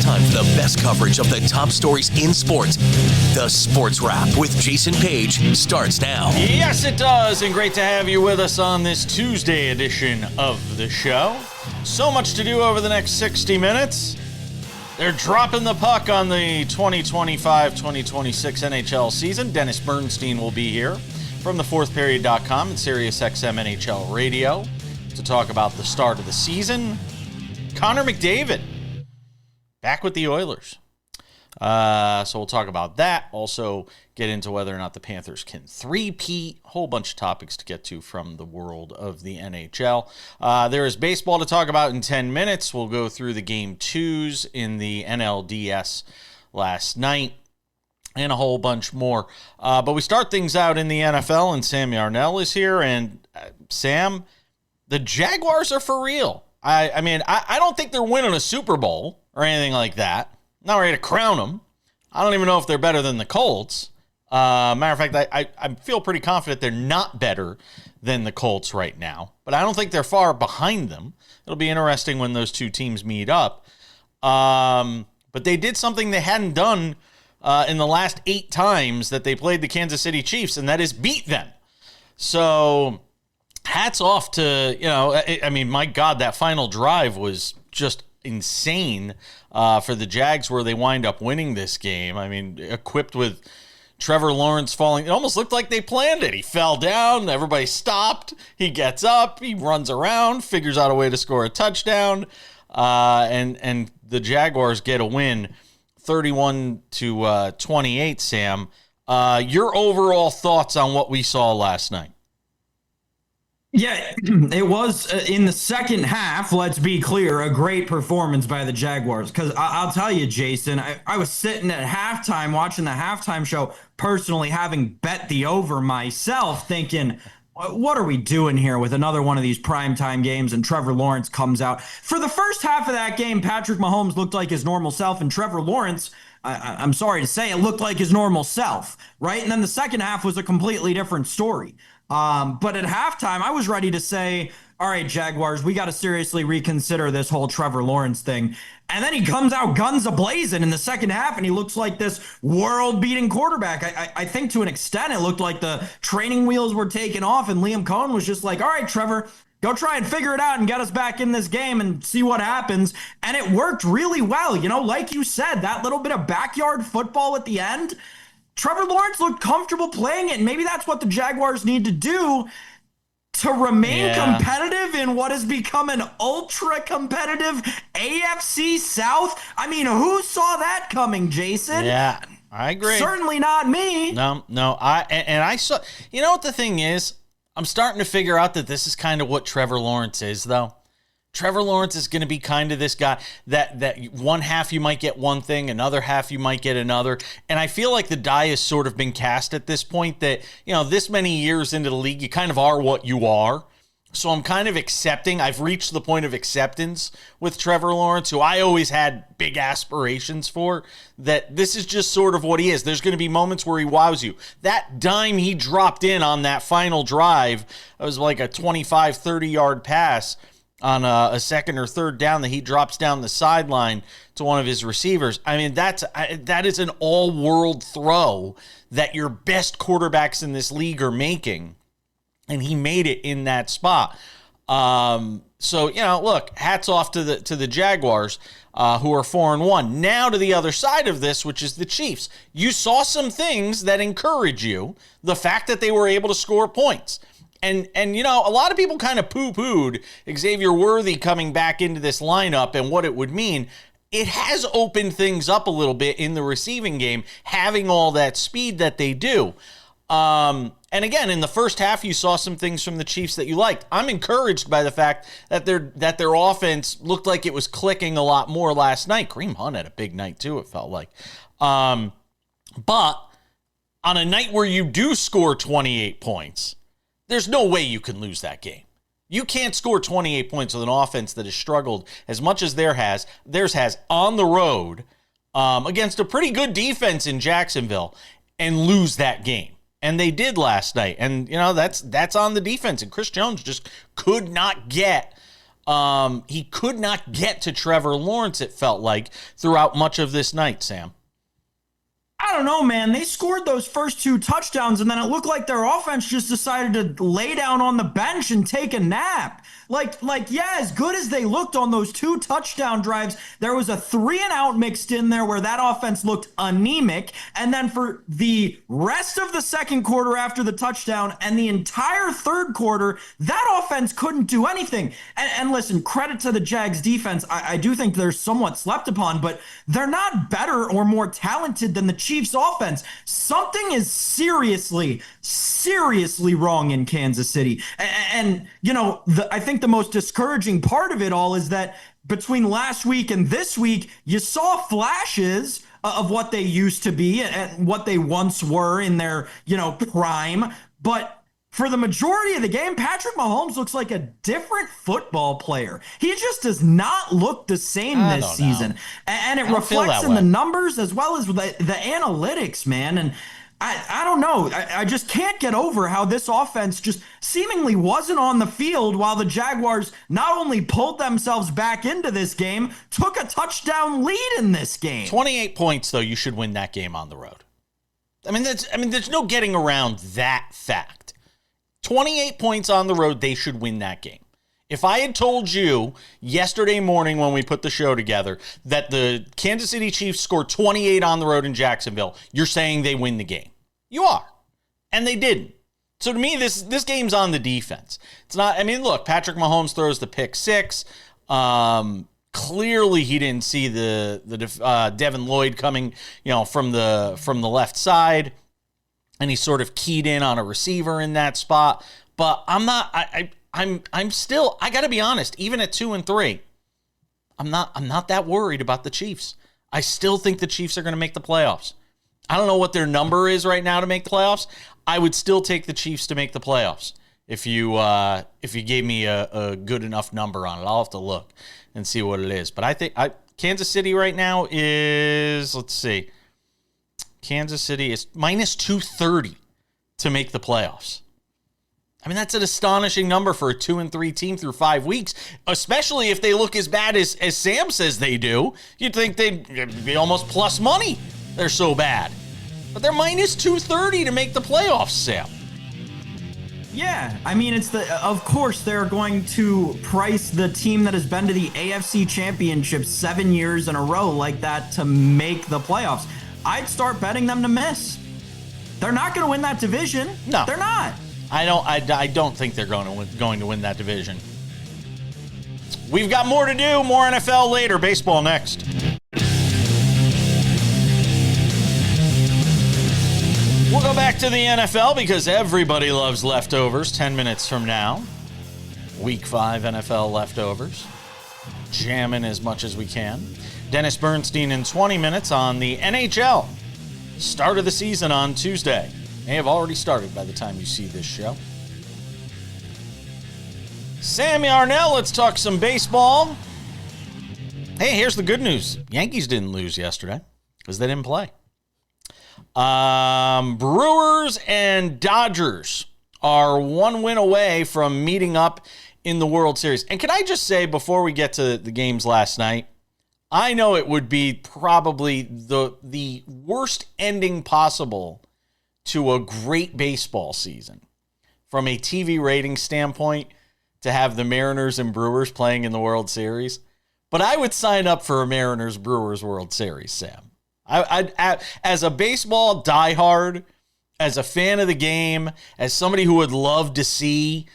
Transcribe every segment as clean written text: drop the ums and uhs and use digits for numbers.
time for the best coverage of the top stories in sports. The Sports Wrap with Jason Page starts now. Yes, it does, and great to have you with us on this Tuesday edition of the show. So much to do over the next 60 minutes. They're dropping the puck on the 2025-2026 NHL season. Dennis Bernstein will be here from the fourthperiod.com and SiriusXM NHL Radio to talk about the start of the season. Connor McDavid back with the Oilers. So we'll talk about that. Also get into whether or not the Panthers can three-peat. Whole bunch of topics to get to from the world of the NHL. There is baseball to talk about in 10 minutes. We'll go through the game twos in the NLDS last night and a whole bunch more. But we start things out in the NFL, and Sam Yarnell is here. And Sam, the Jaguars are for real. I mean, I don't think they're winning a Super Bowl or anything like that. I'm not ready to crown them. I don't even know if they're better than the Colts. Matter of fact, I feel pretty confident they're not better than the Colts right now. But I don't think they're far behind them. It'll be interesting when those two teams meet up. But they did something they hadn't done in the last 8 times that they played the Kansas City Chiefs, and that is beat them. So hats off to, I mean, my God, that final drive was just insane for the Jags, where they wind up winning this game. I mean, equipped with Trevor Lawrence falling. It almost looked like they planned it. He fell down. Everybody stopped. He gets up. He runs around, figures out a way to score a touchdown. And the Jaguars get a win 31-28, Sam. Your overall thoughts on what we saw last night? Yeah, it was in the second half, let's be clear, a great performance by the Jaguars. Because I'll tell you, Jason, I was sitting at halftime watching the halftime show, personally having bet the over myself, thinking, what are we doing here with another one of these primetime games? And Trevor Lawrence comes out. For the first half of that game, Patrick Mahomes looked like his normal self, and Trevor Lawrence, I'm sorry to say, it looked like his normal self, right? And then the second half was a completely different story. But at halftime, I was ready to say, all right, Jaguars, we got to seriously reconsider this whole Trevor Lawrence thing. And then he comes out guns a-blazing in the second half, and he looks like this world-beating quarterback. I think to an extent it looked like the training wheels were taken off, and Liam Cohen was just like, all right, Trevor, go try and figure it out and get us back in this game and see what happens. And it worked really well. Like you said, that little bit of backyard football at the end, Trevor Lawrence looked comfortable playing it, and maybe that's what the Jaguars need to do to remain competitive in what has become an ultra-competitive AFC South. I mean, who saw that coming, Jason? Yeah, I agree. Certainly not me. No, I saw. You know what the thing is? I'm starting to figure out that this is kind of what Trevor Lawrence is, though. Trevor Lawrence is going to be kind of this guy that one half you might get one thing, another half you might get another. And I feel like the die has sort of been cast at this point that, this many years into the league, you kind of are what you are. So I'm kind of accepting. I've reached the point of acceptance with Trevor Lawrence, who I always had big aspirations for, that this is just sort of what he is. There's going to be moments where he wows you. That dime he dropped in on that final drive, it was like a 25, 30-yard pass on a second or third down that he drops down the sideline to one of his receivers. I mean, that is an all-world throw that your best quarterbacks in this league are making, and he made it in that spot. So, look, hats off to the Jaguars, who are 4-1. Now to the other side of this, which is the Chiefs. You saw some things that encourage you. The fact that they were able to score points. And a lot of people kind of poo-pooed Xavier Worthy coming back into this lineup and what it would mean. It has opened things up a little bit in the receiving game, having all that speed that they do. And again, in the first half, you saw some things from the Chiefs that you liked. I'm encouraged by the fact that their offense looked like it was clicking a lot more last night. Kareem Hunt had a big night too, it felt like. But on a night where you do score 28 points, there's no way you can lose that game. You can't score 28 points with an offense that has struggled as much as theirs has on the road against a pretty good defense in Jacksonville and lose that game. And they did last night. And, that's on the defense. And Chris Jones just could not get He could not get to Trevor Lawrence, it felt like, throughout much of this night, Sam. I don't know, man. They scored those first 2 touchdowns, and then it looked like their offense just decided to lay down on the bench and take a nap. Yeah, as good as they looked on those 2 touchdown drives, there was a 3-and-out mixed in there where that offense looked anemic. And then for the rest of the second quarter after the touchdown and the entire third quarter, that offense couldn't do anything. And listen, credit to the Jags defense. I do think they're somewhat slept upon, but they're not better or more talented than the Chiefs offense. Something is seriously wrong in Kansas City. And you know, I think the most discouraging part of it all is that between last week and this week, you saw flashes of what they used to be and what they once were in their, prime. But for the majority of the game, Patrick Mahomes looks like a different football player. He just does not look the same this season. And it reflects in the numbers as well as the analytics, man. And I don't know. I just can't get over how this offense just seemingly wasn't on the field while the Jaguars not only pulled themselves back into this game, took a touchdown lead in this game. 28 points, though, you should win that game on the road. There's no getting around that fact. 28 points on the road, they should win that game. If I had told you yesterday morning when we put the show together that the Kansas City Chiefs scored 28 on the road in Jacksonville, you're saying they win the game. You are. And they didn't. So to me, this game's on the defense. It's not, look, Patrick Mahomes throws the pick 6. Clearly he didn't see the Devin Lloyd coming, from the left side. And he sort of keyed in on a receiver in that spot. But I'm still, I got to be honest, even at 2-3, I'm not that worried about the Chiefs. I still think the Chiefs are going to make the playoffs. I don't know what their number is right now to make the playoffs. I would still take the Chiefs to make the playoffs if you gave me a good enough number on it. I'll have to look and see what it is. But I think Kansas City right now is, let's see, Kansas City is minus 230 to make the playoffs. That's an astonishing number for a 2-3 team through 5 weeks, especially if they look as bad as Sam says they do. You'd think they'd be almost plus money. They're so bad. But they're minus 230 to make the playoffs, Sam. Yeah, of course they're going to price the team that has been to the AFC Championship 7 years in a row like that to make the playoffs. I'd start betting them to miss. They're not going to win that division. No. They're not. I don't think they're going to win that division. We've got more to do. More NFL later. Baseball next. We'll go back to the NFL because everybody loves leftovers 10 minutes from now. Week 5 NFL leftovers. Jamming as much as we can. Dennis Bernstein in 20 minutes on the NHL. Start of the season on Tuesday. May have already started by the time you see this show. Sammy Arnell, let's talk some baseball. Hey, here's the good news. Yankees didn't lose yesterday because they didn't play. Brewers and Dodgers are 1 win away from meeting up in the World Series. And can I just say, before we get to the games last night, I know it would be probably the worst ending possible to a great baseball season from a TV rating standpoint to have the Mariners and Brewers playing in the World Series. But I would sign up for a Mariners-Brewers World Series, Sam. I as a baseball diehard, as a fan of the game, as somebody who would love to see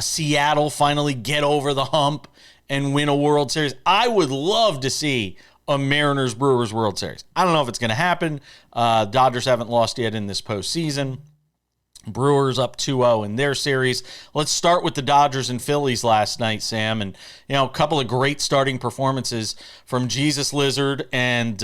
Seattle finally get over the hump and win a World Series, I would love to see a Mariners-Brewers World Series. I don't know if it's going to happen. Dodgers haven't lost yet in this postseason. Brewers up 2-0 in their series. Let's start with the Dodgers and Phillies last night, Sam. And, a couple of great starting performances from Jesus Lizard and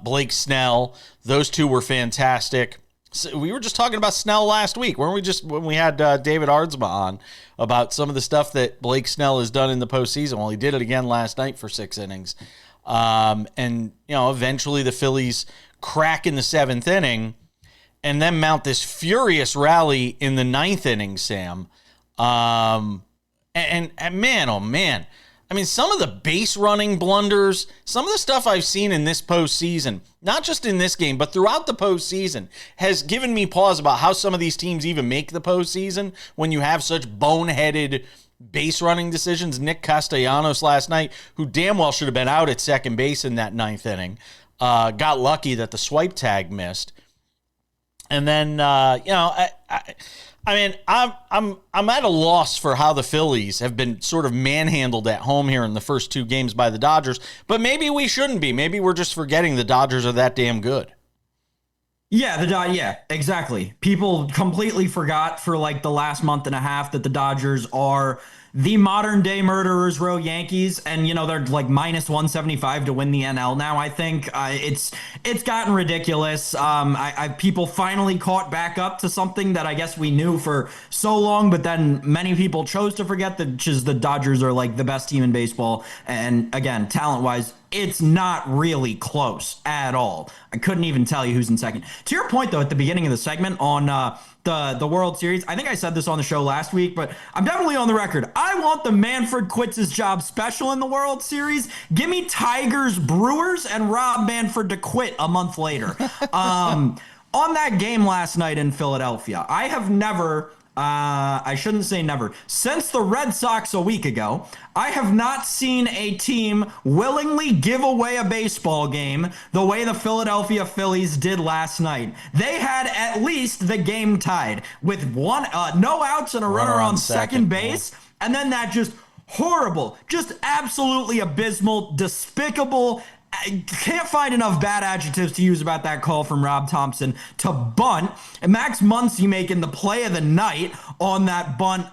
Blake Snell. Those two were fantastic. So we were just talking about Snell last week, weren't we, just when we had David Ardsma on about some of the stuff that Blake Snell has done in the postseason. Well, he did it again last night for 6 innings. And eventually the Phillies crack in the 7th inning and then mount this furious rally in the 9th inning, Sam. And man, oh man, I mean, some of the base running blunders, some of the stuff I've seen in this postseason, not just in this game, but throughout the postseason, has given me pause about how some of these teams even make the postseason when you have such boneheaded base running decisions. Nick Castellanos last night, who damn well should have been out at second base in that ninth inning, got lucky that the swipe tag missed. And then, I mean, I'm at a loss for how the Phillies have been sort of manhandled at home here in the first two games by the Dodgers, but maybe we shouldn't be. Maybe we're just forgetting the Dodgers are that damn good. Yeah, exactly. People completely forgot for like the last month and a half that the Dodgers are the modern day murderers row Yankees, and they're like minus 175 to win the NL now. I think it's gotten ridiculous. People finally caught back up to something that I guess we knew for so long, but then many people chose to forget that just the Dodgers are like the best team in baseball, and again, talent wise, it's not really close at all. I couldn't even tell you who's in second. To your point, though, at the beginning of the segment on the World Series, I think I said this on the show last week, but I'm definitely on the record. I want the Manfred quits his job special in the World Series. Give me Tigers, Brewers, and Rob Manfred to quit a month later. On that game last night in Philadelphia, I have never... I shouldn't say never. Since the Red Sox a week ago, I have not seen a team willingly give away a baseball game the way the Philadelphia Phillies did last night. They had at least the game tied with no outs and a runner on second base. And then that just horrible, just absolutely abysmal, despicable. I can't find enough bad adjectives to use about that call from Rob Thompson to bunt. And Max Muncy making the play of the night on that bunt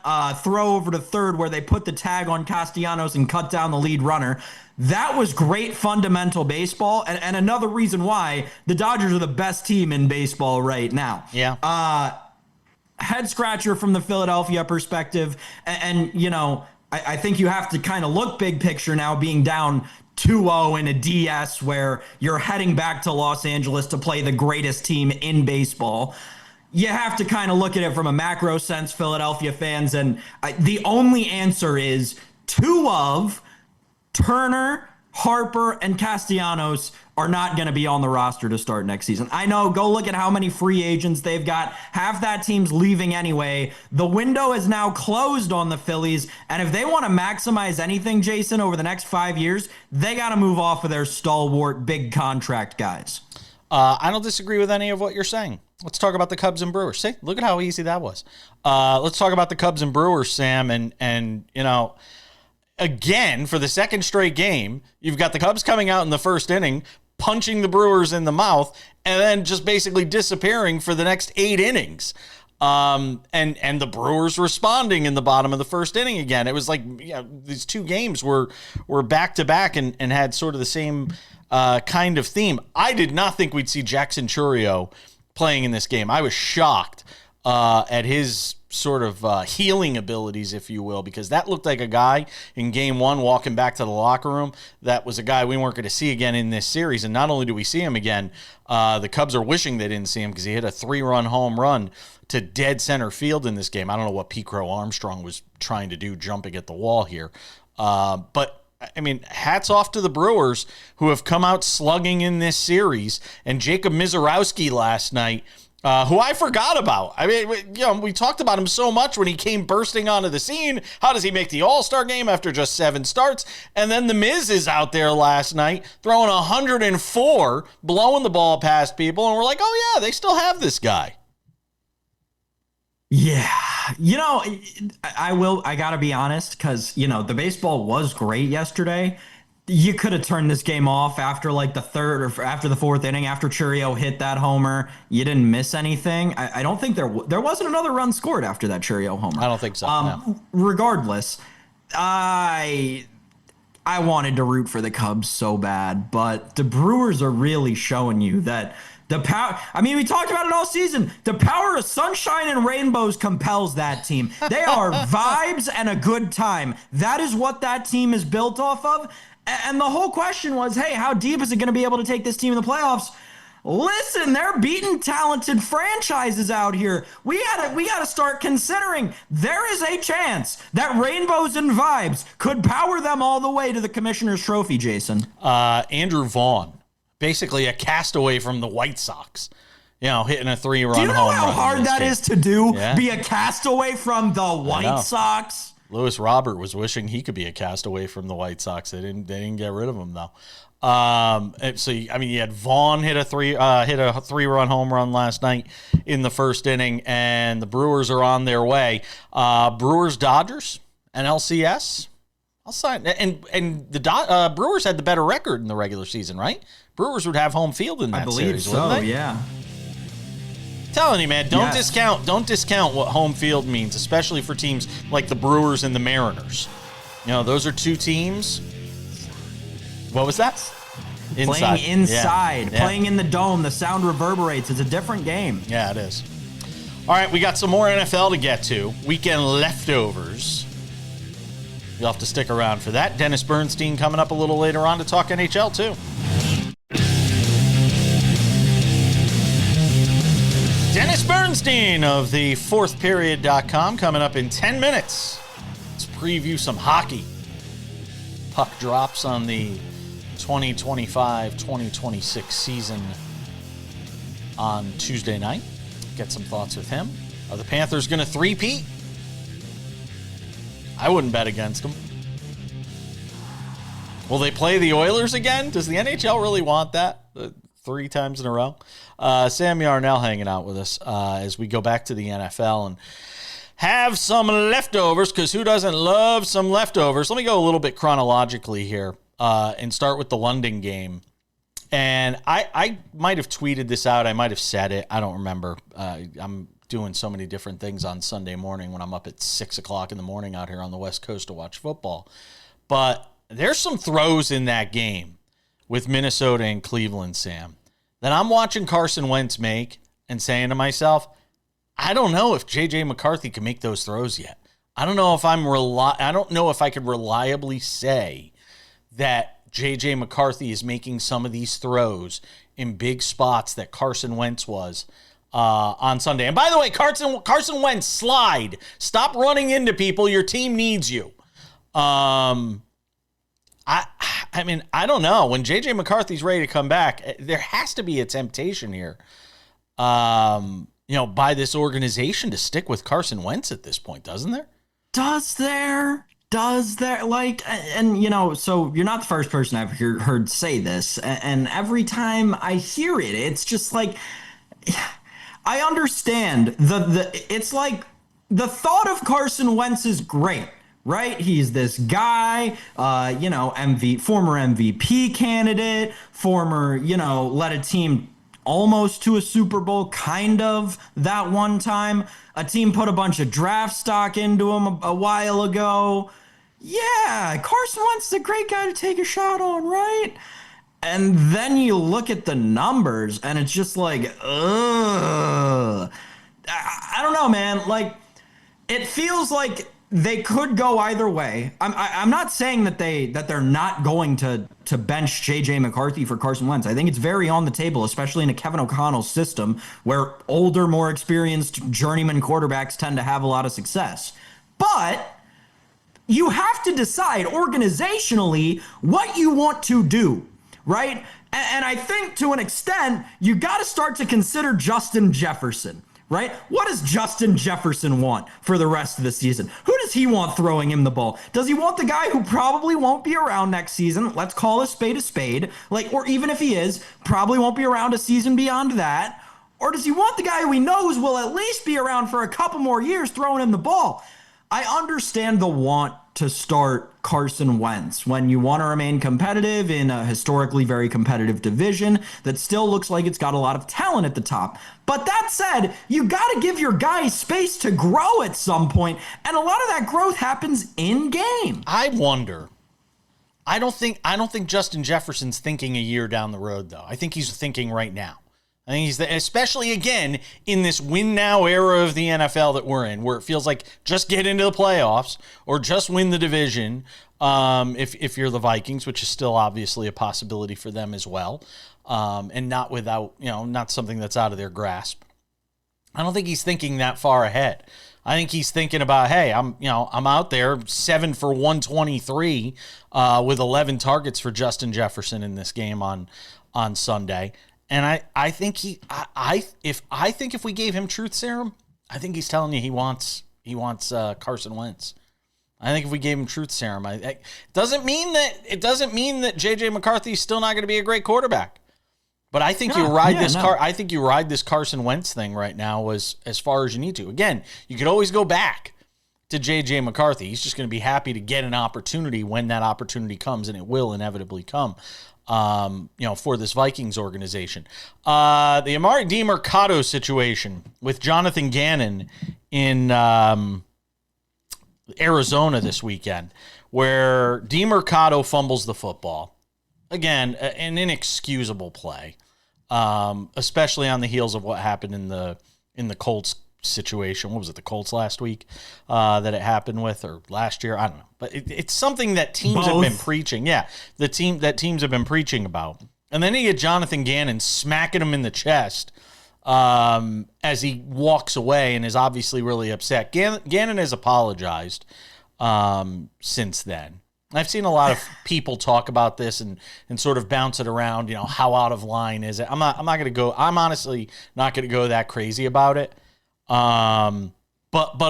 throw over to third where they put the tag on Castellanos and cut down the lead runner. That was great fundamental baseball, and another reason why the Dodgers are the best team in baseball right now. Yeah. Head scratcher from the Philadelphia perspective. And I think you have to kind of look big picture now, being down 2-0 in a DS where you're heading back to Los Angeles to play the greatest team in baseball. You have to kind of look at it from a macro sense, Philadelphia fans, and the only answer is two of Turner, Harper, and Castellanos are not going to be on the roster to start next season. I know, go look at how many free agents they've got. Half that team's leaving anyway. The window is now closed on the Phillies, and if they want to maximize anything, Jason, over the next 5 years, they got to move off of their stalwart big contract guys. I don't disagree with any of what you're saying. Let's talk about the Cubs and Brewers. See, look at how easy that was. Let's talk about the Cubs and Brewers, Sam, and again, for the second straight game, you've got the Cubs coming out in the first inning, punching the Brewers in the mouth, and then just basically disappearing for the next 8 innings. And the Brewers responding in the bottom of the first inning again. It was like these two games were back to back and had sort of the same kind of theme. I did not think we'd see Jackson Chourio playing in this game. I was shocked at his sort of healing abilities, if you will, because that looked like a guy in game one walking back to the locker room. That was a guy we weren't going to see again in this series. And not only do we see him again, the Cubs are wishing they didn't see him because he hit a 3-run home run to dead center field in this game. I don't know what Pete Crow Armstrong was trying to do jumping at the wall here. But I mean, hats off to the Brewers who have come out slugging in this series. And Jacob Mizorowski last night, who I forgot about. I mean, we talked about him so much when he came bursting onto the scene. How does he make the All-Star game after just 7 starts? And then the Miz is out there last night throwing 104, blowing the ball past people, and we're like, oh yeah, they still have this guy. Yeah. I got to be honest, because, the baseball was great yesterday. You could have turned this game off after like the third or after the fourth inning, after Chourio hit that homer. You didn't miss anything. I don't think there wasn't another run scored after that Chourio homer. I don't think so. No. Regardless, I wanted to root for the Cubs so bad, but the Brewers are really showing you that the power. I mean, we talked about it all season. The power of sunshine and rainbows compels that team. They are vibes and a good time. That is what that team is built off of. And the whole question was, hey, how deep is it going to be able to take this team in the playoffs? listen, they're beating talented franchises out here. We gotta start considering there is a chance that Rainbows and Vibes could power them all the way to the Commissioner's Trophy, Jason. Andrew Vaughn, basically a castaway from the White Sox, hitting a 3-run home run. Do you know how hard that is to do? Yeah. Be a castaway from the White Sox? Lewis Robert was wishing he could be a castaway from the White Sox. They didn't get rid of him though. You had Vaughn hit a 3-run home run last night in the first inning, and the Brewers are on their way. Brewers Dodgers NLCS. I'll sign. And the Brewers had the better record in the regular season, right? Brewers would have home field in that series, wouldn't they? Yeah. Telling you, man, don't discount what home field means, especially for teams like the Brewers and the Mariners. Those are two teams. What was that? Playing inside, playing in the dome, the sound reverberates. It's a different game. Yeah, it is. All right, we got some more NFL to get to. Weekend leftovers. You'll have to stick around for that. Dennis Bernstein coming up a little later on to talk NHL, too. Dennis Bernstein of the fourthperiod.com coming up in 10 minutes. Let's preview some hockey. Puck drops on the 2025-2026 season on Tuesday night. Get some thoughts with him. Are the Panthers going to three-peat? I wouldn't bet against them. Will they play the Oilers again? Does the NHL really want that? 3 times in a row? Sam Yarnell hanging out with us as we go back to the NFL and have some leftovers, because who doesn't love some leftovers? Let me go a little bit chronologically here and start with the London game. And I might have tweeted this out. I might have said it. I don't remember. I'm doing so many different things on Sunday morning when I'm up at 6 o'clock in the morning out here on the West Coast to watch football. But there's some throws in that game with Minnesota and Cleveland, Sam, that I'm watching Carson Wentz make and saying to myself, I don't know if JJ McCarthy can make those throws yet. I don't know if I don't know if I could reliably say that JJ McCarthy is making some of these throws in big spots that Carson Wentz was on Sunday. And by the way, Carson Wentz, slide. Stop running into people. Your team needs you. I mean, I don't know. When JJ McCarthy's ready to come back, there has to be a temptation here, by this organization to stick with Carson Wentz at this point, doesn't there? Does there? So you're not the first person I've heard say this. And every time I hear it, it's just like, I understand it's like the thought of Carson Wentz is great. Right? He's this guy, former MVP candidate, led a team almost to a Super Bowl, kind of, that one time. A team put a bunch of draft stock into him a while ago. Yeah, Carson Wentz is a great guy to take a shot on, right? And then you look at the numbers, and it's just like, ugh. I don't know, man. Like, it feels like they could go either way. I'm not saying that they're not going to bench JJ McCarthy for Carson Wentz. I think it's very on the table, especially in a Kevin O'Connell system where older, more experienced journeyman quarterbacks tend to have a lot of success. But you have to decide organizationally what you want to do, right? And I think to an extent, you got to start to consider Justin Jefferson. Right? What does Justin Jefferson want for the rest of the season? Who does he want throwing him the ball? Does he want the guy who probably won't be around next season? Let's call a spade. Or even if he is, probably won't be around a season beyond that. Or does he want the guy who he knows will at least be around for a couple more years throwing him the ball? I understand the want to start Carson Wentz when you want to remain competitive in a historically very competitive division that still looks like it's got a lot of talent at the top. But that said, you got to give your guys space to grow at some point, and a lot of that growth happens in game. I wonder. I don't think Justin Jefferson's thinking a year down the road, though. I think he's thinking right now. I think he's especially again in this win now era of the NFL that we're in, where it feels like just get into the playoffs or just win the division. If you're the Vikings, which is still obviously a possibility for them as well, and not without, not something that's out of their grasp. I don't think he's thinking that far ahead. I think he's thinking about, hey, I'm out there 7 for 123 with 11 targets for Justin Jefferson in this game on Sunday. And I think if we gave him truth serum, I think he's telling you he wants Carson Wentz. I think if we gave him truth serum, it doesn't mean that JJ McCarthy is still not going to be a great quarterback. But I think you ride this Carson Wentz thing right now as far as you need to. Again, you could always go back to JJ McCarthy. He's just going to be happy to get an opportunity when that opportunity comes, and it will inevitably come. For this Vikings organization. The Amari DiMercato situation with Jonathan Gannon in Arizona this weekend, where DiMercato fumbles the football. Again, an inexcusable play, especially on the heels of what happened in the Colts situation. What was it, the Colts last week that it happened with, or last year? I don't know. But it's something that teams have been preaching. Yeah, teams have been preaching about. And then you get Jonathan Gannon smacking him in the chest as he walks away and is obviously really upset. Gannon has apologized since then. I've seen a lot of people talk about this and sort of bounce it around, how out of line is it? I'm honestly not going to go that crazy about it. But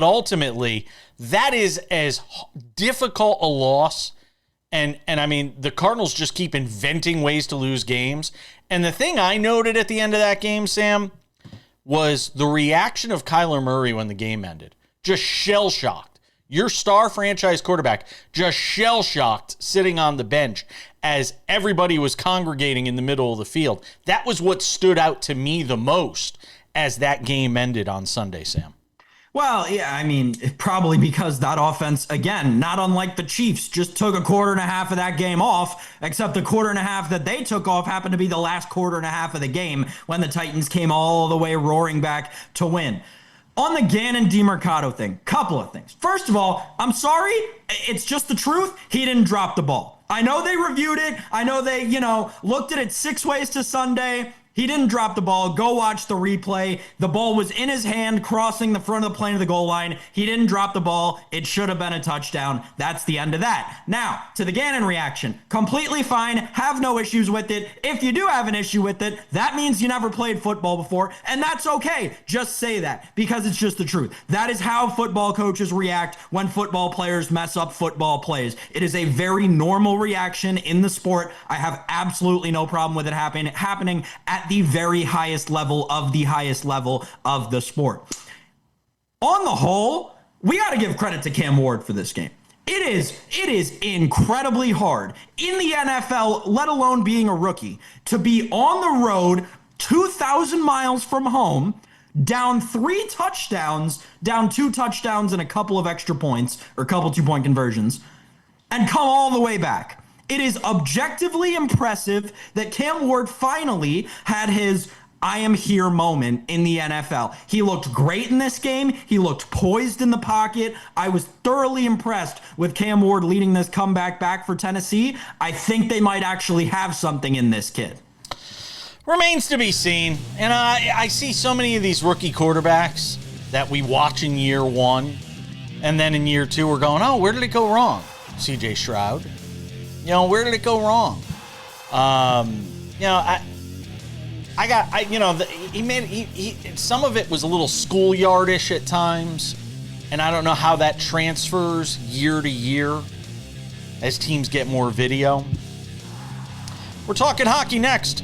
ultimately, that is as difficult a loss. And I mean, the Cardinals just keep inventing ways to lose games. And the thing I noted at the end of that game, Sam, was the reaction of Kyler Murray when the game ended. Just shell-shocked. Your star franchise quarterback just shell-shocked sitting on the bench as everybody was congregating in the middle of the field. That was what stood out to me the most as that game ended on Sunday, Sam. Well, yeah, I mean, probably because that offense, again, not unlike the Chiefs, just took a quarter and a half of that game off, except the quarter and a half that they took off happened to be the last quarter and a half of the game when the Titans came all the way roaring back to win. On the Gannon DiMercato thing, couple of things. First of all, I'm sorry, it's just the truth. He didn't drop the ball. I know they reviewed it. I know they, looked at it 6 ways to Sunday. He didn't drop the ball. Go watch the replay. The ball was in his hand crossing the front of the plane of the goal line. He didn't drop the ball. It should have been a touchdown. That's the end of that. Now, to the Gannon reaction. Completely fine. Have no issues with it. If you do have an issue with it, that means you never played football before, and that's okay. Just say that because it's just the truth. That is how football coaches react when football players mess up football plays. It is a very normal reaction in the sport. I have absolutely no problem with it happening at the very highest level of the highest level of the sport. On the whole, we got to give credit to Cam Ward for this game. It is incredibly hard in the NFL, let alone being a rookie, to be on the road 2,000 miles from home, down 3 touchdowns, down 2 touchdowns and a couple of extra points, or a couple 2-point conversions, and come all the way back. It is objectively impressive that Cam Ward finally had his I am here moment in the NFL. He looked great in this game. He looked poised in the pocket. I was thoroughly impressed with Cam Ward leading this comeback back for Tennessee. I think they might actually have something in this kid. Remains to be seen. And I see so many of these rookie quarterbacks that we watch in year 1, and then in year 2 we're going, oh, where did it go wrong? CJ Stroud. Where did it go wrong? Some of it was a little schoolyardish at times, and I don't know how that transfers year to year as teams get more video. We're talking hockey next.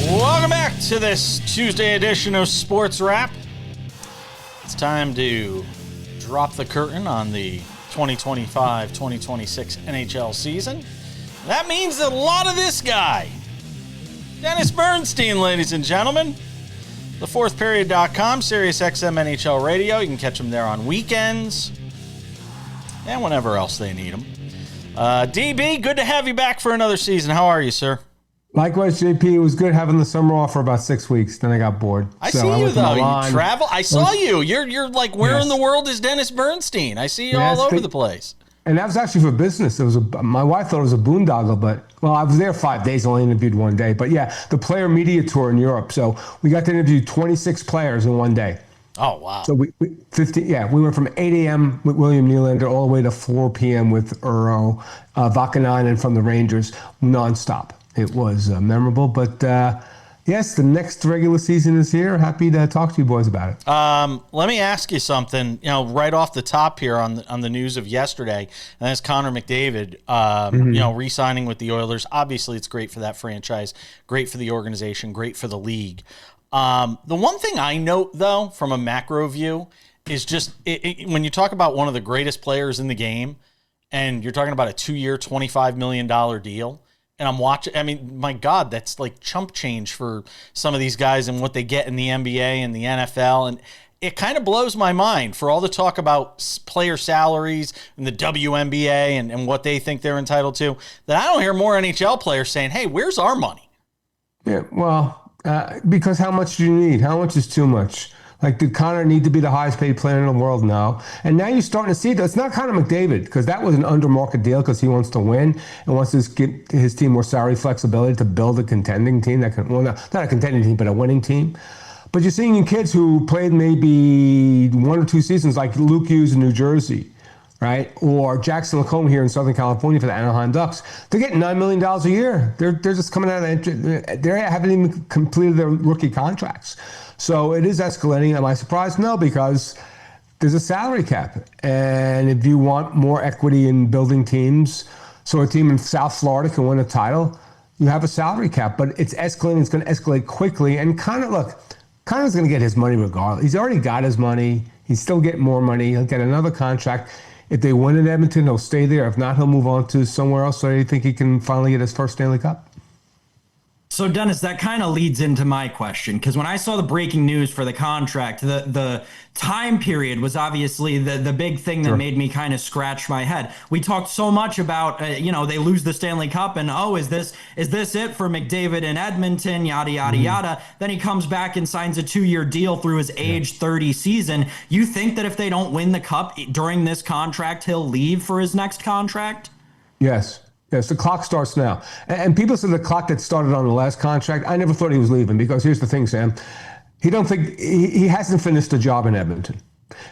Welcome back to this Tuesday edition of Sports Wrap. It's time to drop the curtain on the 2025-2026 NHL season. That means a lot of this guy, Dennis Bernstein, ladies and gentlemen. TheFourthPeriod.com, SiriusXM NHL Radio. You can catch him there on weekends and whenever else they need him. DB, good to have you back for another season. How are you, sir? Likewise, JP. It was good having the summer off for about 6 weeks. Then I got bored. I see you, though. You travel. I saw you. You're like, where in the world is Dennis Bernstein? I see you all over the place. And that was actually for business. My wife thought it was a boondoggle, but, well, I was there 5 days, only interviewed one day. But, yeah, the player media tour in Europe. So we got to interview 26 players in one day. Oh, wow. So we went from 8 a.m. with William Nylander all the way to 4 p.m. with Urho, Vakanainen from the Rangers, nonstop. It was memorable, but yes, the next regular season is here. Happy to talk to you boys about it. Let me ask you something. Right off the top here on the news of yesterday, and that's Connor McDavid. Re-signing with the Oilers. Obviously, it's great for that franchise, great for the organization, great for the league. The one thing I note, though, from a macro view, is just when you talk about one of the greatest players in the game, and you're talking about a 2-year, $25 million deal. And I'm watching, I mean, my God, that's like chump change for some of these guys and what they get in the NBA and the NFL. And it kind of blows my mind for all the talk about player salaries and the WNBA and what they think they're entitled to, that I don't hear more NHL players saying, hey, where's our money? Yeah, well, because how much do you need? How much is too much? Like, did Connor need to be the highest paid player in the world? No. And now you're starting to see that it's not Connor McDavid, because that was an under market deal because he wants to win and wants to give his team more salary flexibility to build a contending team not a contending team, but a winning team. But you're seeing kids who played maybe 1 or 2 seasons, like Luke Hughes in New Jersey, right? Or Jackson Lacombe here in Southern California for the Anaheim Ducks. They're getting $9 million a year. They're just coming out of they haven't even completed their rookie contracts. So it is escalating. Am I surprised? No, because there's a salary cap. And if you want more equity in building teams, so a team in South Florida can win a title, you have a salary cap. But it's escalating. It's going to escalate quickly. And Connor's going to get his money regardless. He's already got his money. He's still getting more money. He'll get another contract. If they win in Edmonton, he'll stay there. If not, he'll move on to somewhere else. So I think he can finally get his first Stanley Cup. So, Dennis, that kind of leads into my question, because when I saw the breaking news for the contract, the time period was obviously the big thing that made me kind of scratch my head. We talked so much about, they lose the Stanley Cup and, is this it for McDavid in Edmonton, yada, yada, yada. Then he comes back and signs a 2-year deal through his age 30 season. You think that if they don't win the Cup during this contract, he'll leave for his next contract? Yes. Yes, the clock starts now. And people said the clock that started on the last contract, I never thought he was leaving, because here's the thing, Sam. He hasn't finished the job in Edmonton.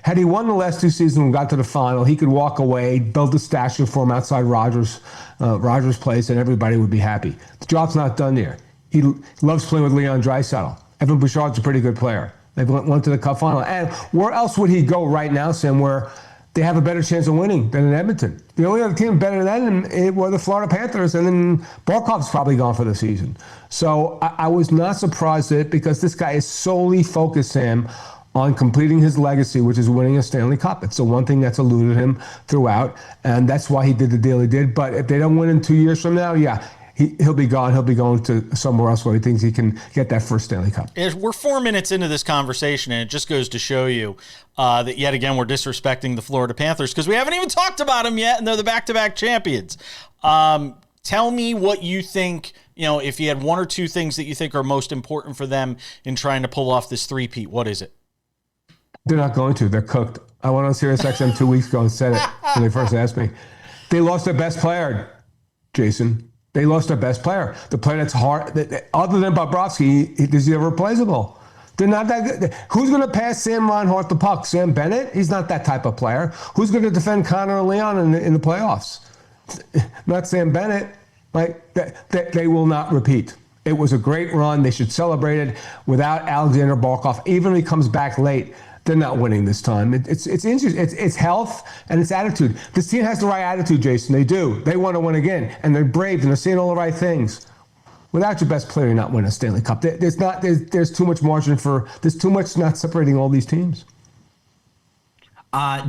Had he won the last 2 seasons and got to the final, he could walk away, build a statue for him outside Rogers Place, and everybody would be happy. The job's not done there. He loves playing with Leon Draisaitl. Evan Bouchard's a pretty good player. They went to the Cup final. And where else would he go right now, Sam, where they have a better chance of winning than in Edmonton? The only other team better than them were the Florida Panthers, and then Barkov's probably gone for the season. So I was not surprised at it, because this guy is solely focused, Sam, on completing his legacy, which is winning a Stanley Cup. It's the one thing that's eluded him throughout, and that's why he did the deal he did. But if they don't win in 2 years from now, he'll be gone. He'll be going to somewhere else where he thinks he can get that first Stanley Cup. We're 4 minutes into this conversation, and it just goes to show you that yet again we're disrespecting the Florida Panthers, because we haven't even talked about them yet, and they're the back-to-back champions. Tell me what you think, if you had 1 or 2 things that you think are most important for them in trying to pull off this three-peat, what is it? They're not going to. They're cooked. I went on SiriusXM 2 weeks ago and said it when they first asked me. They lost their best player, Jason. They lost their best player. The player that's hard, other than Bobrovsky, is he irreplaceable? They're not that good. Who's going to pass Sam Reinhart the puck? Sam Bennett? He's not that type of player. Who's going to defend Connor and Leon in the playoffs? Not Sam Bennett. Right? They will not repeat. It was a great run. They should celebrate it without Alexander Barkov. Even if he comes back late, they're not winning this time. It's interesting. It's health and it's attitude. This team has the right attitude, Jason. They do. They want to win again, and they're brave and they're saying all the right things. Without your best player, you're not winning a Stanley Cup. There's too much margin there's too much not separating all these teams.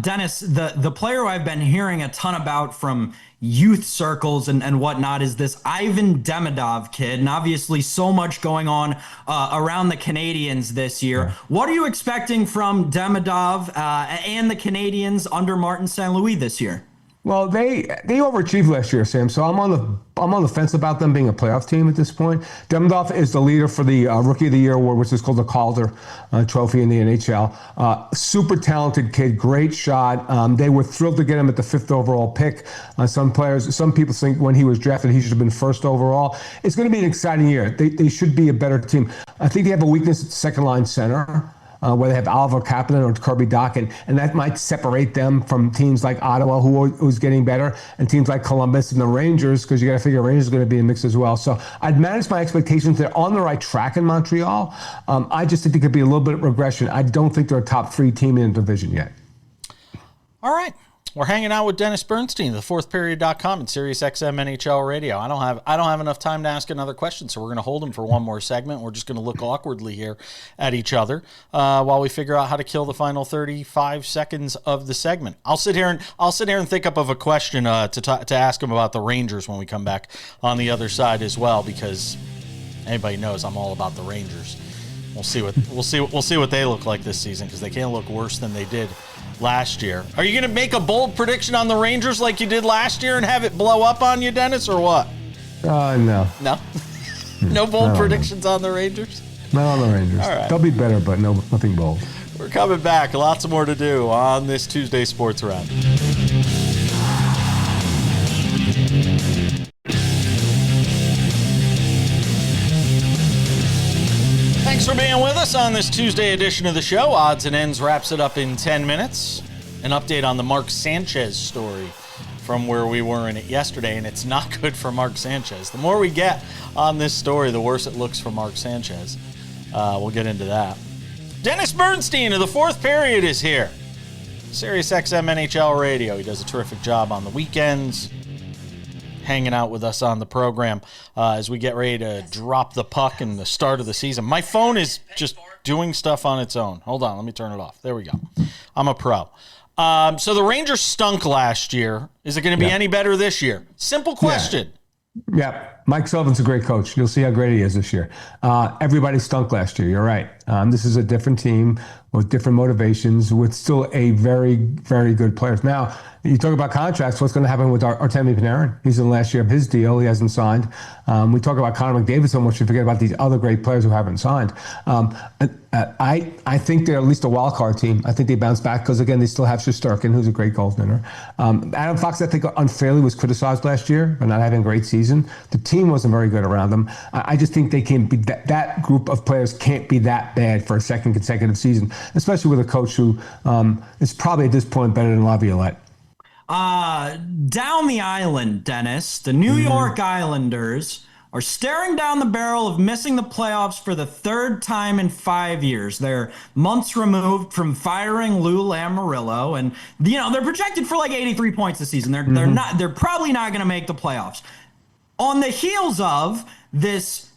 Dennis, the player I've been hearing a ton about from youth circles and whatnot is this Ivan Demidov kid, and obviously so much going on around the Canadians this year. Yeah. What are you expecting from Demidov and the Canadians under Martin St. Louis this year? Well, they overachieved last year, Sam. So I'm on the fence about them being a playoff team at this point. Demidov is the leader for the Rookie of the Year award, which is called the Calder Trophy in the NHL. Super talented kid, great shot. They were thrilled to get him at the 5th overall pick. Some people think when he was drafted, he should have been 1st overall. It's going to be an exciting year. They should be a better team. I think they have a weakness at second line center. Where they have Oliver Kapanen or Kirby Dach, and that might separate them from teams like Ottawa, who's getting better, and teams like Columbus and the Rangers, because you got to figure Rangers are going to be in the mix as well. So I'd manage my expectations. They're on the right track in Montreal. I just think there could be a little bit of regression. I don't think they're a top 3 team in the division yet. All right. We're hanging out with Dennis Bernstein, the fourthperiod.com and SiriusXM NHL Radio. I don't have enough time to ask another question, so we're going to hold him for one more segment. We're just going to look awkwardly here at each other while we figure out how to kill the final 35 seconds of the segment. I'll sit here and think up of a question to ask him about the Rangers when we come back on the other side as well, because anybody knows I'm all about the Rangers. We'll see what they look like this season, because they can't look worse than they did last year. Are you going to make a bold prediction on the Rangers like you did last year and have it blow up on you, Dennis, or what? No. No? No bold predictions on the Rangers? Not on the Rangers. All right. They'll be better, but nothing bold. We're coming back. Lots more to do on this Tuesday Sports Wrap. Thanks for being with us on this Tuesday edition of the show. Odds and Ends wraps it up in 10 minutes. An update on the Mark Sanchez story from where we were in it yesterday, and it's not good for Mark Sanchez. The more we get on this story, the worse it looks for Mark Sanchez. We'll get into that. Dennis Bernstein of the Fourth Period is here. SiriusXM NHL Radio. He does a terrific job on the weekends, hanging out with us on the program as we get ready to drop the puck in the start of the season. My phone is just doing stuff on its own. Hold on, let me turn it off. There we go. I'm a pro. So the Rangers stunk last year. Is it going to be any better this year? Simple question. Yeah. Mike Sullivan's a great coach. You'll see how great he is this year. Everybody stunk last year. You're right. This is a different team with different motivations, with still a very, very good players. Now, you talk about contracts. What's going to happen with Artemi Panarin? He's in the last year of his deal. He hasn't signed. We talk about Connor McDavid so much, we forget about these other great players who haven't signed. I think they're at least a wild card team. I think they bounce back because, again, they still have Shesterkin, who's a great goaltender. Adam Fox, I think, unfairly was criticized last year for not having a great season. The team wasn't very good around them. I just think they can't be that group of players can't be that bad for a second consecutive season, especially with a coach who is probably at this point better than Laviolette. Down the island, Dennis, the New York Islanders are staring down the barrel of missing the playoffs for the 3rd time in 5 years. They're months removed from firing Lou Lamoriello, and they're projected for like 83 points this season. They're probably not going to make the playoffs. On the heels of this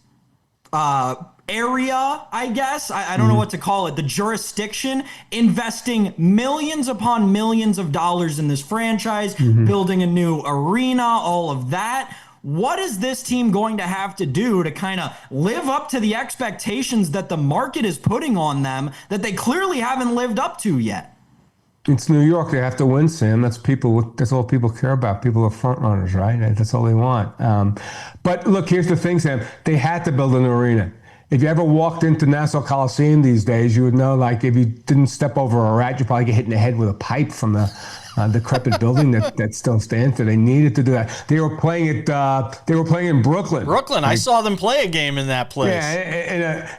area, I guess, I don't know what to call it, the jurisdiction, investing millions upon millions of dollars in this franchise, building a new arena, all of that. What is this team going to have to do to kind of live up to the expectations that the market is putting on them that they clearly haven't lived up to yet? It's New York. They have to win, Sam. That's all people care about. People are front runners, right? That's all they want. But look, here's the thing, Sam. They had to build an arena. If you ever walked into Nassau Coliseum these days, you would know, like, if you didn't step over a rat, you'd probably get hit in the head with a pipe from the decrepit building that still stands there. They needed to do that. They were playing it. They were playing in Brooklyn. I saw them play a game in that place.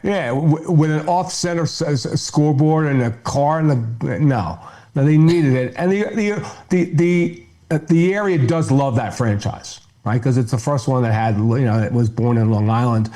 With an off-center scoreboard and a car no, they needed it. And the area does love that franchise, right? Because it's the first one that had, it was born in Long Island.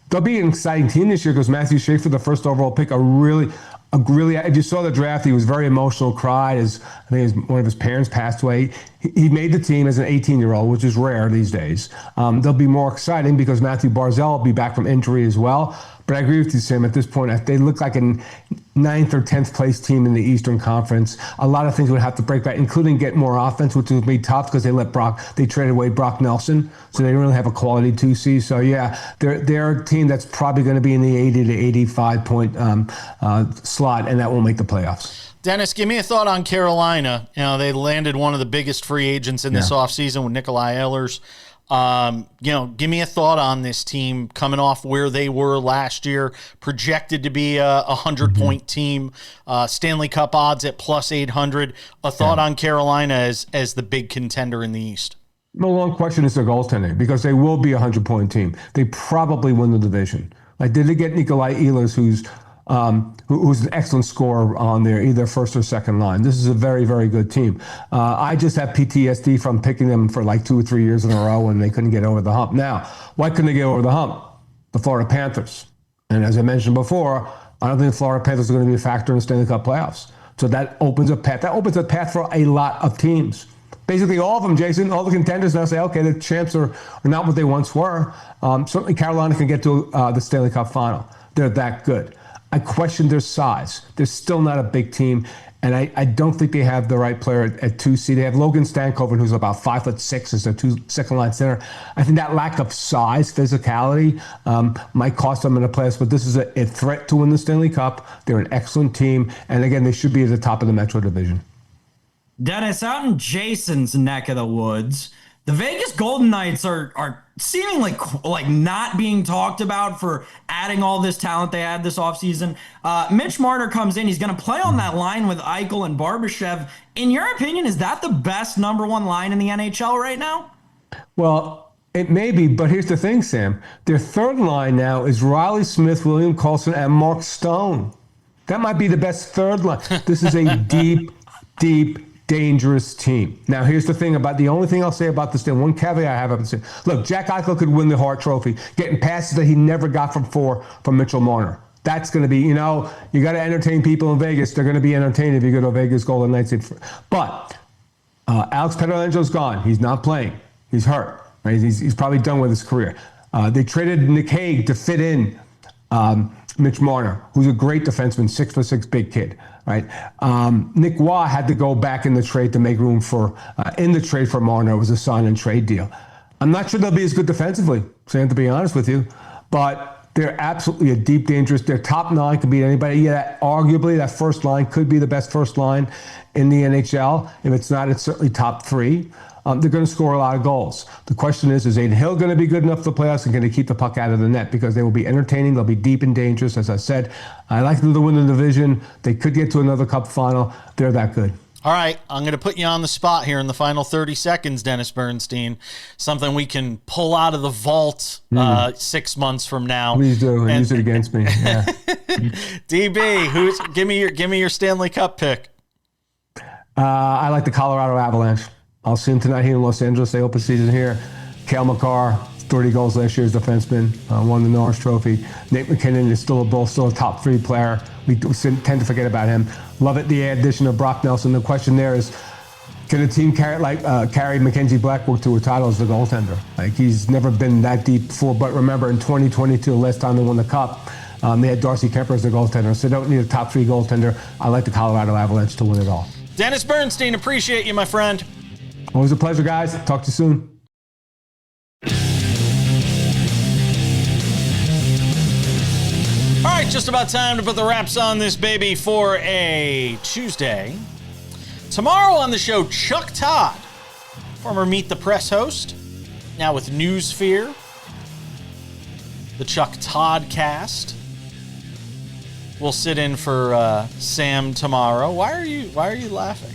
They'll be an exciting team this year because Matthew Schaefer, the first overall pick, if you saw the draft, he was very emotional, cried as I think one of his parents passed away. He made the team as an 18-year-old, which is rare these days. They'll be more exciting because Matthew Barzal will be back from injury as well. But I agree with you, Sam. At this point, they look like a 9th or 10th place team in the Eastern Conference. A lot of things would have to break back, including get more offense, which would be tough because they traded away Brock Nelson, so they don't really have a quality 2C. So yeah, they're a team that's probably going to be in the 80 to 85 point slot, and that will make the playoffs. Dennis, give me a thought on Carolina. You know, they landed one of the biggest free agents in this offseason with Nikolai Ehlers. You know, give me a thought on this team coming off where they were last year, projected to be a 100-point team, Stanley Cup odds at plus 800. A thought on Carolina as the big contender in the East. No long question is their goaltending, because they will be a 100-point team. They probably win the division. Like, did they get Nikolai Ehlers, who's an excellent scorer on their either first or second line? This is a very, very good team. I just have PTSD from picking them for like 2 or 3 years in a row when they couldn't get over the hump. Now, why couldn't they get over the hump? The Florida Panthers. And as I mentioned before, I don't think the Florida Panthers are going to be a factor in the Stanley Cup playoffs. So that opens a path. That opens a path for a lot of teams. Basically, all of them, Jason, all the contenders now say, okay, the champs are not what they once were. Certainly, Carolina can get to the Stanley Cup final. They're that good. I question their size. They're still not a big team, and I don't think they have the right player at 2C. They have Logan Stankoven, who's about 5'6", as their second-line center. I think that lack of size, physicality, might cost them in the playoffs, but this is a threat to win the Stanley Cup. They're an excellent team, and again, they should be at the top of the Metro Division. Dennis, out in Jason's neck of the woods, the Vegas Golden Knights are seemingly like not being talked about for adding all this talent they had this offseason. Mitch Marner comes in. He's going to play on that line with Eichel and Barbashev. In your opinion, is that the best number one line in the NHL right now? Well, it may be, but here's the thing, Sam. Their third line now is Riley Smith, William Karlsson, and Mark Stone. That might be the best third line. This is a deep, dangerous team. Now, here's the thing about the only thing I'll say about this thing. One caveat I have about this. Look, Jack Eichel could win the Hart Trophy, getting passes that he never got from Mitchell Marner. That's going to be, you got to entertain people in Vegas. They're going to be entertained if you go to Vegas Golden Knights. But Alex Pietrangelo gone. He's not playing. He's hurt. Right? He's probably done with his career. They traded Nick Hague to fit in Mitch Marner, who's a great defenseman, 6'6" big kid. Right, Nick Waugh had to go back in the trade to make room for in the trade for Marner. It was a sign and trade deal. I'm not sure they'll be as good defensively, Sam, to be honest with you, but they're absolutely a deep, dangerous. Their top nine could beat anybody. Yeah, arguably that first line could be the best first line in the NHL. If it's not, it's certainly top three. They're going to score a lot of goals. The question is Aiden Hill going to be good enough for the playoffs and going to keep the puck out of the net? Because they will be entertaining. They'll be deep and dangerous. As I said, I like them to win the division. They could get to another cup final. They're that good. All right, I'm going to put you on the spot here in the final 30 seconds, Dennis Bernstein. Something we can pull out of the vault 6 months from now. Please do, and use it against me. Yeah. DB, give me your Stanley Cup pick. I like the Colorado Avalanche. I'll see him tonight here in Los Angeles. They open season here. Cale Makar, 30 goals last year as defenseman, won the Norris Trophy. Nate McKinnon is still a top three player. We tend to forget about him. Love it, the addition of Brock Nelson. The question there is, can a team carry Mackenzie Blackwood to a title as the goaltender? Like, he's never been that deep before. But remember, in 2022, last time they won the Cup, they had Darcy Kemper as the goaltender. So they don't need a top three goaltender. I like the Colorado Avalanche to win it all. Dennis Bernstein, appreciate you, my friend. Always a pleasure, guys. Talk to you soon. All right, just about time to put the wraps on this baby for a Tuesday. Tomorrow on the show, Chuck Todd, former Meet the Press host, now with Newsphere, the Chuck Todd cast. We'll sit in for Sam tomorrow. Why are you laughing?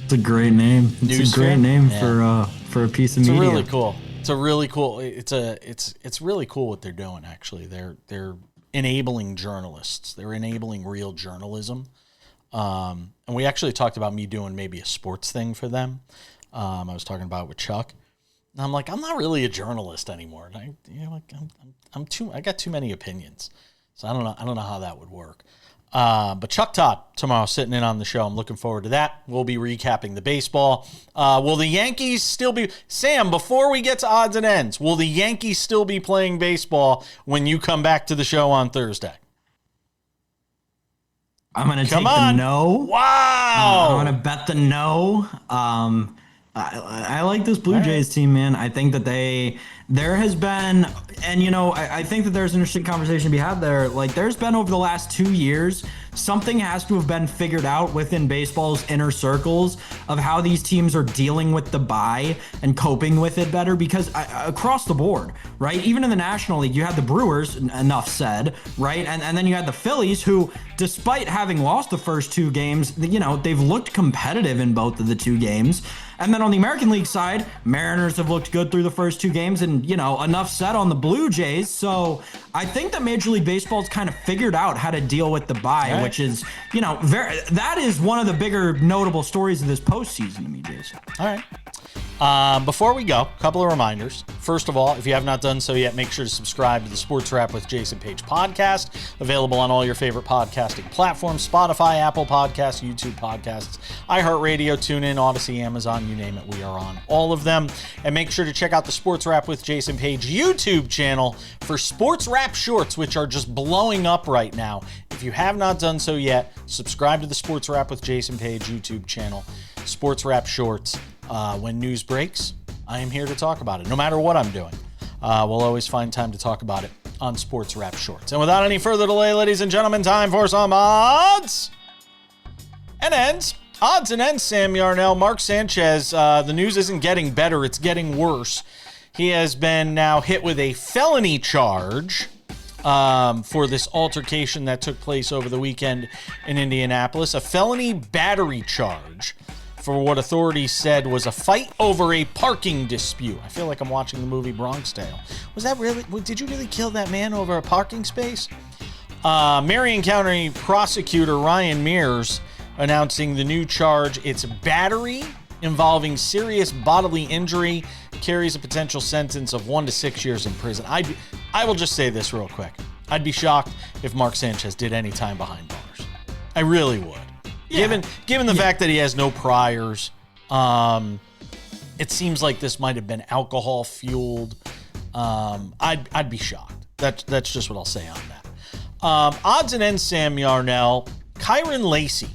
It's a great name. It's a great name for a piece of media. It's really cool. It's really cool what they're doing. Actually, they're enabling journalists. They're enabling real journalism. And we actually talked about me doing maybe a sports thing for them. I was talking about it with Chuck. And I'm like, I'm not really a journalist anymore. And I got too many opinions. So I don't know how that would work. But Chuck Todd tomorrow sitting in on the show. I'm looking forward to that. We'll be recapping the baseball. Will the Yankees still be... Sam, before we get to odds and ends, will the Yankees still be playing baseball when you come back to the show on Thursday? I'm going to take the no. Wow. I'm going to bet the no. I like this Blue Jays team, man. I think that there has been, and I think that there's an interesting conversation to be had there. Like, there's been over the last 2 years something has to have been figured out within baseball's inner circles of how these teams are dealing with the bye and coping with it better, because across the board, right? Even in the National League, you had the Brewers, enough said, right? And then you had the Phillies, who, despite having lost the first 2 games, they've looked competitive in both of the 2 games. And then on the American League side, Mariners have looked good through the first 2 games, and, enough said on the Blue Jays. So I think that Major League Baseball's kind of figured out how to deal with the bye, right, which is, that is one of the bigger notable stories of this postseason to me, Jason. All right. Before we go, a couple of reminders. First of all, if you have not done so yet, make sure to subscribe to the Sports Wrap with Jason Page podcast, available on all your favorite podcasting platforms: Spotify, Apple Podcasts, YouTube Podcasts, iHeartRadio, TuneIn, Odyssey, Amazon, you name it, we are on all of them. And make sure to check out the Sports Wrap with Jason Page YouTube channel for Sports Wrap shorts, which are just blowing up right now. If you have not done so yet, subscribe to the Sports Wrap with Jason Page YouTube channel, Sports Wrap shorts. When news breaks, I am here to talk about it, no matter what I'm doing. We'll always find time to talk about it on Sports Wrap Shorts. And without any further delay, ladies and gentlemen, time for some odds and ends. Odds and ends, Sam Yarnell. Mark Sanchez, the news isn't getting better, it's getting worse. He has been now hit with a felony charge for this altercation that took place over the weekend in Indianapolis. A felony battery charge for what authorities said was a fight over a parking dispute. I feel like I'm watching the movie Bronx Tale. Was that really? Did you really kill that man over a parking space? Marion County prosecutor Ryan Mears announcing the new charge. It's battery involving serious bodily injury, carries a potential sentence of 1 to 6 years in prison. I will just say this real quick. I'd be shocked if Mark Sanchez did any time behind bars. I really would. Yeah. Given the fact that he has no priors, it seems like this might have been alcohol fueled. I'd be shocked. That's just what I'll say on that. Odds and ends, Sam Yarnell. Kyron Lacey.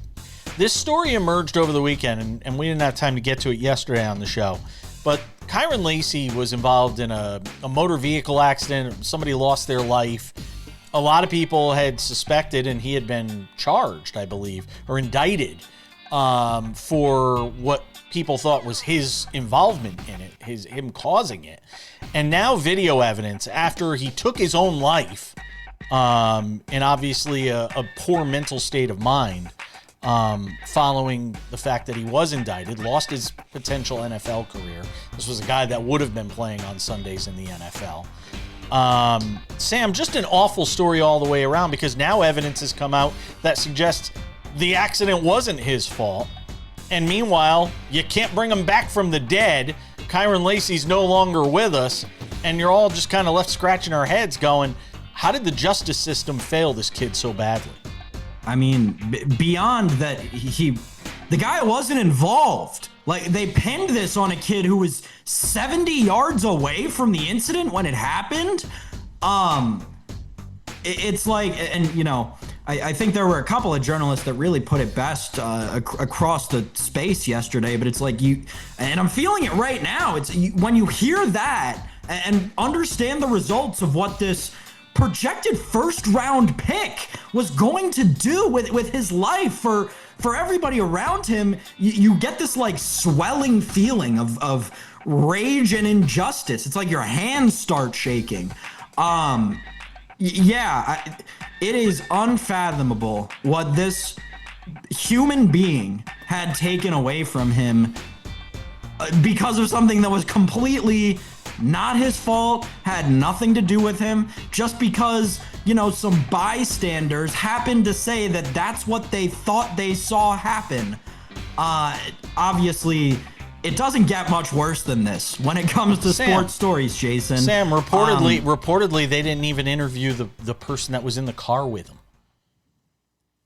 This story emerged over the weekend, and we didn't have time to get to it yesterday on the show. But Kyron Lacey was involved in a motor vehicle accident. Somebody lost their life. A lot of people had suspected, and he had been charged, I believe, or indicted for what people thought was his involvement in it, him causing it. And now video evidence, after he took his own life, and obviously a poor mental state of mind, following the fact that he was indicted, lost his potential NFL career. This was a guy that would have been playing on Sundays in the NFL. Sam, just an awful story all the way around, because now evidence has come out that suggests the accident wasn't his fault. And meanwhile, you can't bring him back from the dead. Kyron Lacey's no longer with us. And you're all just kind of left scratching our heads going, how did the justice system fail this kid so badly? I mean, beyond that, the guy wasn't involved. Like, they pinned this on a kid who was 70 yards away from the incident when it happened. It's like, and I think there were a couple of journalists that really put it best across the space yesterday, but it's like and I'm feeling it right now. It's when you hear that and understand the results of what this projected first round pick was going to do with his life for everybody around him, you get this like swelling feeling of rage and injustice. It's like your hands start shaking. It is unfathomable what this human being had taken away from him because of something that was completely not his fault, had nothing to do with him, just because, some bystanders happened to say that that's what they thought they saw happen. Obviously, it doesn't get much worse than this when it comes to sports stories, Jason. Sam, reportedly, they didn't even interview the person that was in the car with him.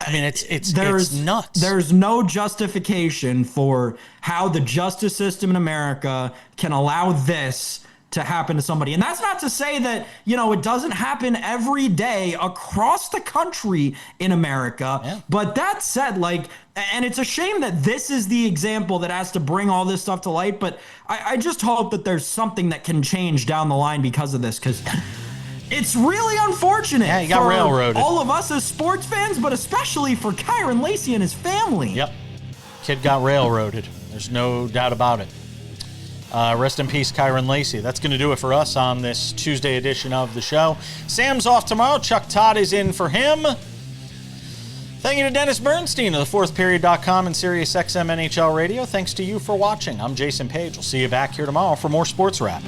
I mean, it's nuts. There's no justification for how the justice system in America can allow this to happen to somebody. And that's not to say that, it doesn't happen every day across the country in America. Yeah. But that said, and it's a shame that this is the example that has to bring all this stuff to light. But I just hope that there's something that can change down the line because of this. Because It's really unfortunate. Yeah, he got for railroaded. all of us as sports fans, but especially for Kyron Lacey and his family. Yep. Kid got railroaded. There's no doubt about it. Rest in peace, Kyron Lacey. That's going to do it for us on this Tuesday edition of the show. Sam's off tomorrow. Chuck Todd is in for him. Thank you to Dennis Bernstein of thefourthperiod.com and SiriusXM NHL Radio. Thanks to you for watching. I'm Jason Page. We'll see you back here tomorrow for more Sports Wrap.